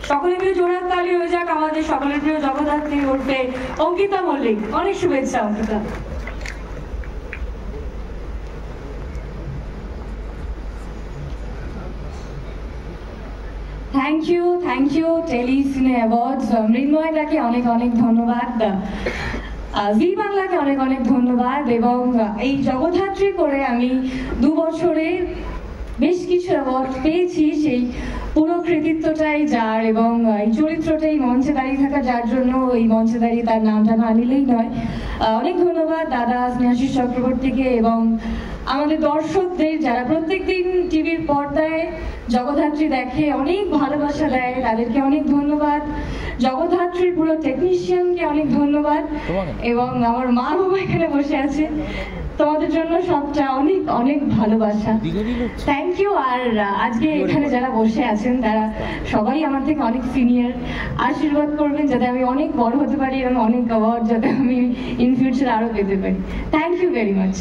সকলের প্রিয় জোড়ার তালি হয়ে যাক আমাদের সকলের প্রিয় জগদ্ধাত্রী উর্ফে অঙ্কিতা মল্লিক। অনেক শুভেচ্ছা অঙ্কিতা। থ্যাংক ইউ টেলি সিনে অ্যাওয়ার্ডস, মৃন্ময়দাকে অনেক অনেক ধন্যবাদ, জি বাংলাকে অনেক অনেক ধন্যবাদ। এবং এই জগদ্ধাত্রী করে আমি 2 বছরে বেশ কিছু অ্যাওয়ার্ড পেয়েছি, সেই পুরো কৃতিত্বটাই যার, এবং এই চরিত্রটাই মঞ্চে দাঁড়িয়ে থাকা যার জন্য এই মঞ্চে দাঁড়িয়ে তার নামটা না নিলেই নয়। অনেক ধন্যবাদ দাদা স্নেহাশিস চক্রবর্তীকে এবং আমাদের দর্শকদের যারা প্রত্যেকদিন টিভির পর্দায় জগদ্ধাত্রী দেখে, অনেক ভালোবাসা দেয়, তাদেরকে অনেক ধন্যবাদ। জগদ্ধাত্রীর পুরো টেকনিশিয়ানকে অনেক ধন্যবাদ, এবং আমার মা বাবা এখানে বসে আছে, তোমাদের জন্য সবটা অনেক অনেক ভালোবাসা। Thank you. আর আজকে এখানে যারা বসে আছেন তারা সবাই আমার থেকে অনেক সিনিয়র, আশীর্বাদ করবেন যাতে আমি অনেক বড় হতে পারি এবং অনেক অ্যাওয়ার্ড যাতে আমি ইন ফিউচার আরো পেতে পারি। Thank you very much.